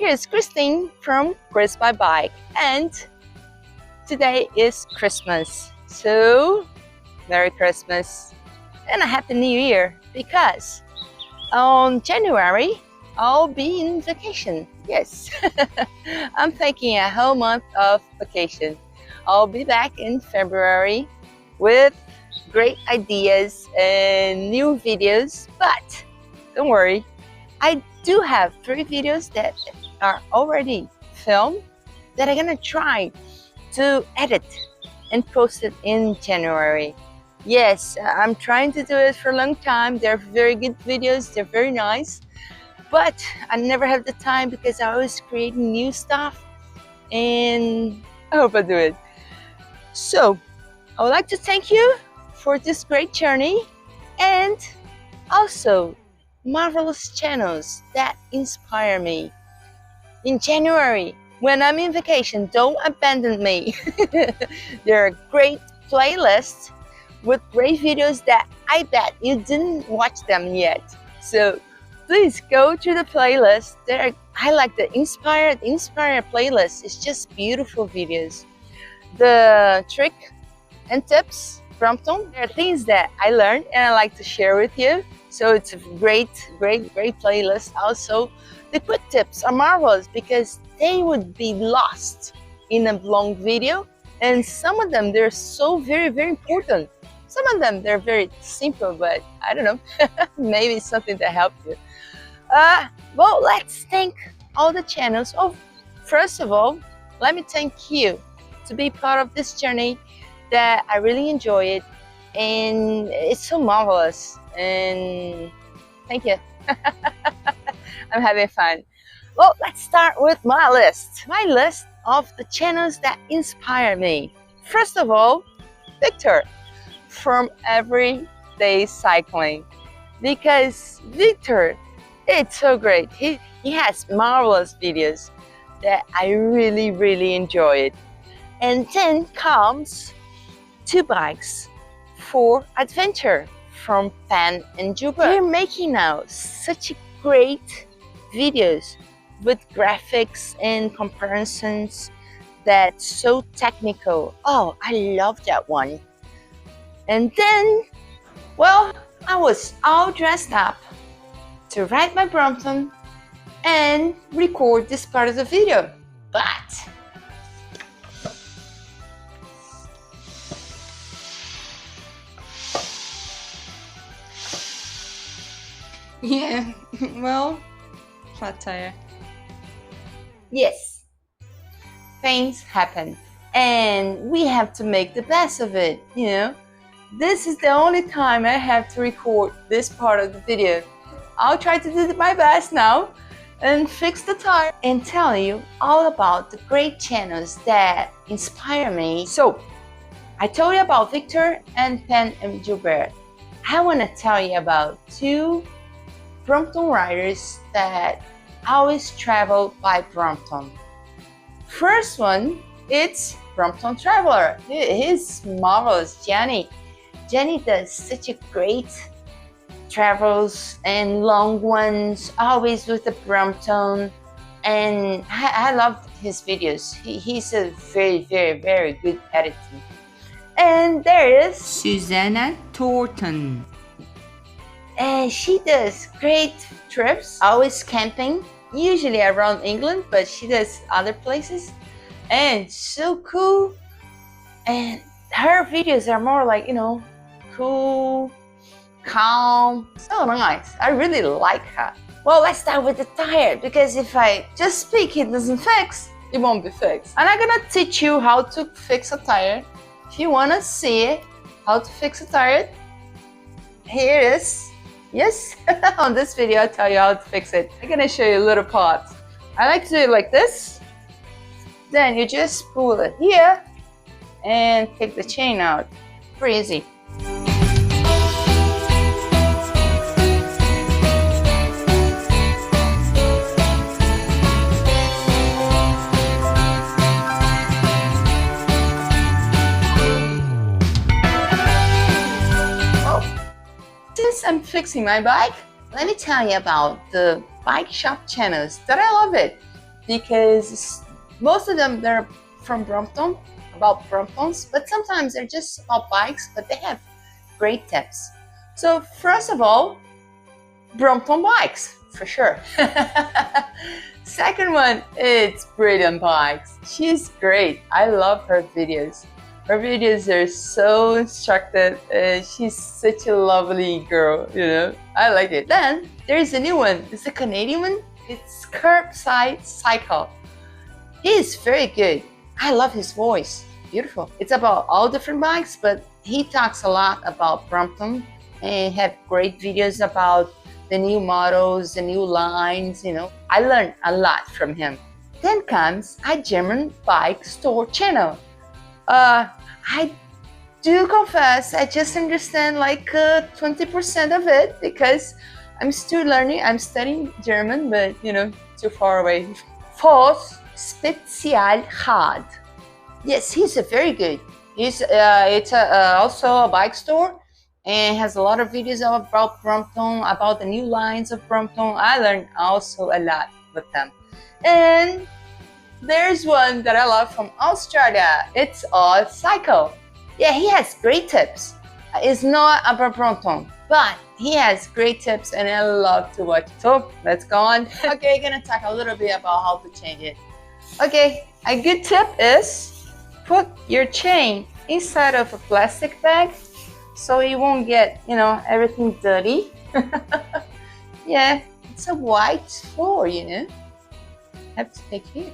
is Christine from Chris by Bike, and today is Christmas. So, Merry Christmas and a Happy New Year, because on January I'll be in vacation. Yes, I'm taking a whole month of vacation. I'll be back in February with great ideas and new videos, but don't worry, I do have 3 videos that are already filmed that I'm gonna try to edit and post it in January. Yes, I'm trying to do it for a long time. They're very good videos, they're very nice, but I never have the time because I always creating new stuff, and I hope I do it. So I would like to thank you for this great journey, and also marvelous channels that inspire me. In January, when I'm in vacation, don't abandon me. There are great playlists with great videos that I bet you didn't watch them yet. So please go to the playlist. I like the Inspire playlist. It's just beautiful videos. The trick and tips, Brompton, there are things that I learned and I like to share with you. So it's a great playlist. Also, the quick tips are marvelous because they would be lost in a long video, and some of them they're so very important. Some of them they're very simple, but I don't know, maybe something that helped you. Well, let's thank all the channels. Oh, first of all, let me thank you to be part of this journey. That I really enjoy it, and it's so marvelous, and thank you. I'm having fun. Well, let's start with my list of the channels that inspire me. First of all, Victor from EverydayCycling, because Victor, it's so great. He has marvelous videos that I really enjoy it. And then comes 2 Bikes for Adventure from Pan and Juba. They're making now such great videos with graphics and comparisons that's so technical. Oh, I love that one. And then, well, I was all dressed up to ride my Brompton and record this part of the video, but yeah, well, flat tire. yes, things happen and we have to make the best of it, you know. This is the only time I have to record this part of the video. I'll try to do my best now and fix the tire and tell you all about the great channels that inspire me. So, I told you about Victor and Pan and Gilbert. I want to tell you about 2 Brompton riders that always travel by Brompton. First one, it's BromptonTraveler. He's marvelous, Jenny. Jenny does such a great travels and long ones, always with the Brompton, and I love his videos. He's a very good editor. And there is Susannathornton. And she does great trips, always camping, usually around England, but she does other places. And so cool. And her videos are more like, you know, cool, calm, so nice. I really like her. Well, let's start with the tire, because if I just speak, it doesn't fix, it won't be fixed. And I'm gonna teach you how to fix a tire. If you wanna see it, how to fix a tire, here it is. Yes, on this video I'll tell you how to fix it. I'm gonna show you a little part. I like to do it like this. Then you just pull it here and take the chain out. Pretty easy. Since I'm fixing my bike, let me tell you about the bike shop channels that I love it. because most of them, they're from Brompton, about Bromptons, but sometimes they're just about bikes, but they have great tips. So first of all, Brompton bikes, for sure. Second one, it's Brilliant Bikes. She's great. I love her videos. Her videos are so instructive. She's such a lovely girl, you know. I like it. Then there's a new one. It's a Canadian one. It's CurbsideCycle. He is very good. I love his voice. Beautiful. It's about all different bikes, but he talks a lot about Brompton and have great videos about the new models, the new lines, you know. I learned a lot from him. Then comes a German bike store channel. I do confess, I just understand like 20% of it because I'm still learning. I'm studying German, but you know, too far away. Voss Spezialrad. Yes, he's a very good. It's also a bike store and has a lot of videos about Brompton, about the new lines of Brompton. I learned also a lot with them. And there's one that I love from Australia. It's EverydayCycle. Yeah, he has great tips. It's not about Brompton, but he has great tips and I love to watch it. So let's go on. Okay, gonna talk a little bit about how to change it. Okay, a good tip is put your chain inside of a plastic bag so you won't get, you know, everything dirty. Yeah, it's a white floor, you know. Have to take care.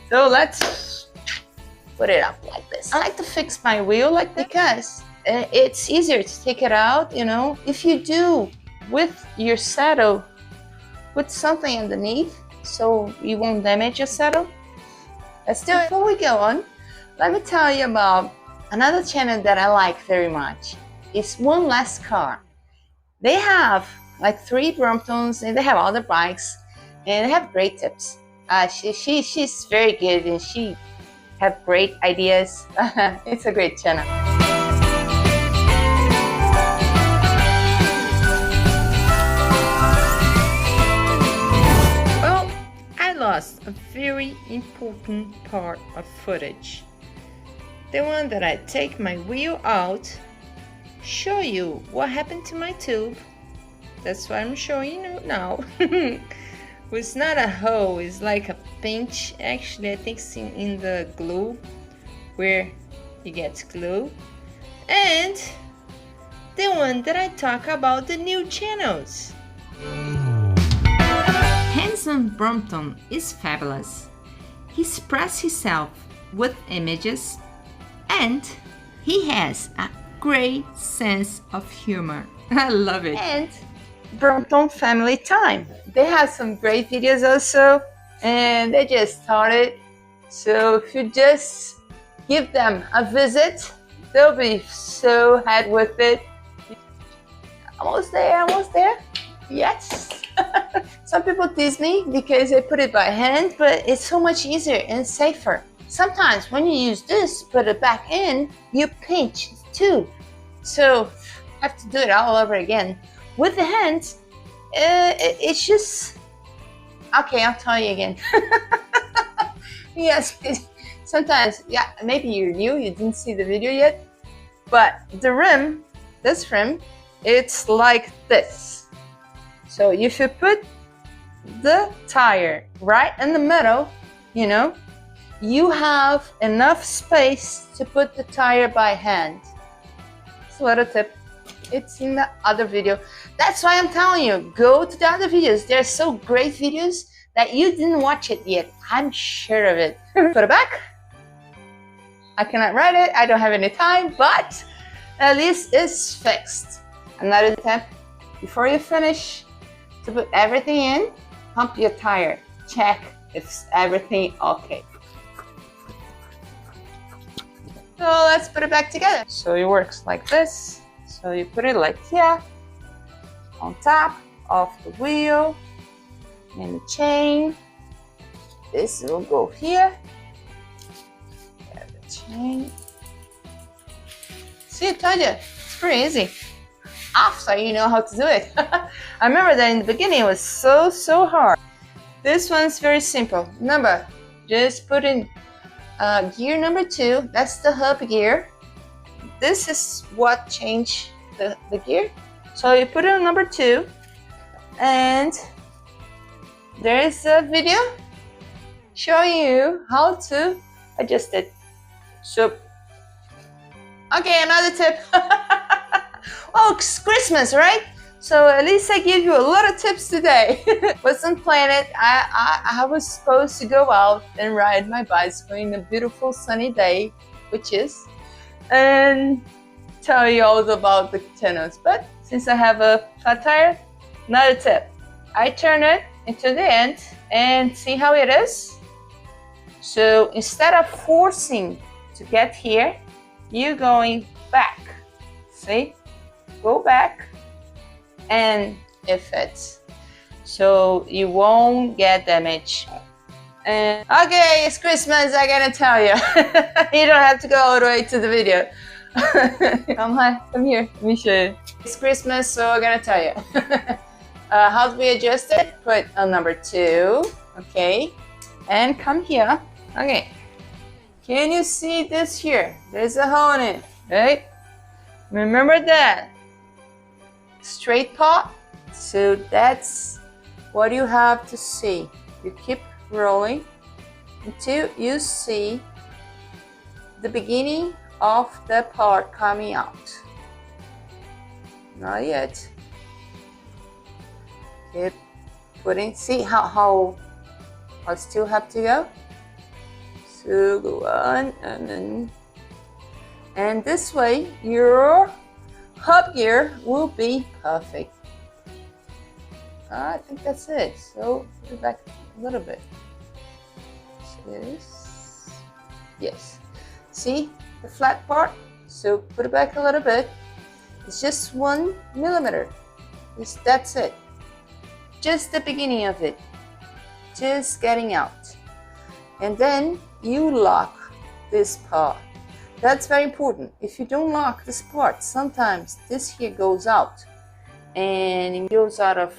So let's put it up like this. I like to fix my wheel like that because it's easier to take it out, you know. If you do with your saddle, put something underneath so you won't damage your saddle. Let's do it. Before we go on, let me tell you about another channel that I like very much. It's One Last Car. They have like 3 Bromptons and they have other bikes and they have great tips. She's very good and she have great ideas. It's a great channel. Well, I lost a very important part of footage. The one that I take my wheel out, show you what happened to my tube. That's what I'm showing you now. It's not a hole, it's like a pinch. Actually, I think it's in the glue where you get glue. And the one that I talk about the new channels. Handsome Brompton is fabulous. He expresses himself with images and he has a great sense of humor. I love it. And Brompton Family Time. They have some great videos also and they just started. So if you just give them a visit, they'll be so happy with it. Almost there, almost there. Yes. Some people tease me because I put it by hand, but it's so much easier and safer. Sometimes when you use this, put it back in, you pinch too. So I have to do it all over again. With the hands, it's just... Okay, I'll tell you again. Yes, sometimes, yeah, maybe you're new, you didn't see the video yet, but the rim, this rim, it's like this. So if you put the tire right in the middle, you know, you have enough space to put the tire by hand. It's a little tip. It's in the other video. That's why I'm telling you, go to the other videos. They're so great videos that you didn't watch it yet. I'm sure of it. Put it back. I cannot write it. I don't have any time, but at least it's fixed. Another tip, before you finish, to put everything in, pump your tire. Check if everything okay. So let's put it back together. So it works like this. So you put it like here, on top of the wheel and the chain. This will go here. The chain. See, I told you, it's pretty easy. After you know how to do it. I remember that in the beginning it was so hard. This one's very simple. Remember, just put in gear number 2. That's the hub gear. This is what changed the gear. So you put it on number 2, and there is a video showing you how to adjust it. So, okay, another tip. Oh, it's Christmas, right? So at least I give you a lot of tips today. Wasn't planned. I was supposed to go out and ride my bicycle in a beautiful sunny day, which is, and tell you all about the tunnels. But since I have a flat tire, another tip. I turn it into the end and see how it is. So instead of forcing to get here, you're going back. See? Go back and it fits. So you won't get damage. And okay, it's Christmas, I gotta tell you. You don't have to go all the way to the video. Come here, let me show you. It's Christmas, so I'm gonna tell you. How do we adjust it? Put on number 2, okay? And come here, okay. Can you see this here? There's a hole in it, right? Remember that. Straight paw. So that's what you have to see. You keep rolling until you see the beginning of the part coming out. Not yet. Keep putting. See how I still have to go. So go on and this way your hub gear will be perfect. I think that's it. So put it back a little bit. Yes. See the flat part? So put it back a little bit. It's just 1 millimeter. That's it. Just the beginning of it. Just getting out. And then you lock this part. That's very important. If you don't lock this part, sometimes this here goes out and it goes out of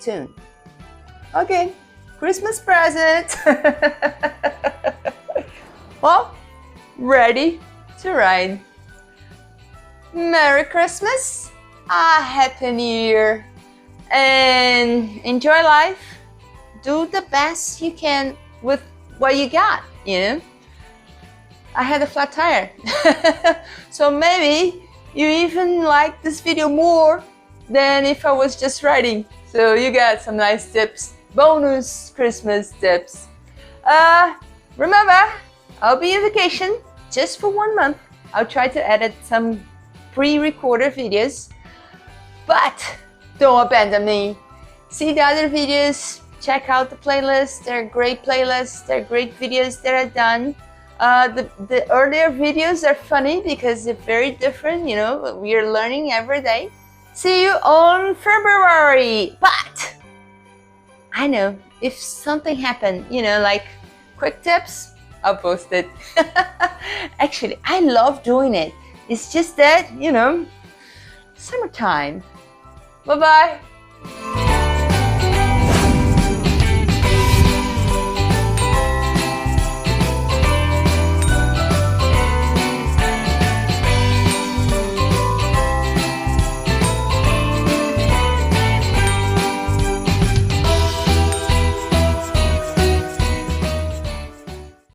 tune. Okay, Christmas present. Well, ready to ride. Merry Christmas, a Happy New Year, and enjoy life. Do the best you can with what you got, you know. I had a flat tire. So maybe you even like this video more than if I was just riding. So you got some nice tips, bonus Christmas tips. Remember, I'll be on vacation just for 1 month. I'll try to edit some pre-recorded videos, but don't abandon me. See the other videos, check out the playlist. They're great playlists, they're great videos that I've done. The earlier videos are funny because they're very different, you know, we are learning every day. See you on February. But I know if something happened, you know, like quick tips, I'll post it. Actually, I love doing it. It's just that, you know, summertime. Bye-bye.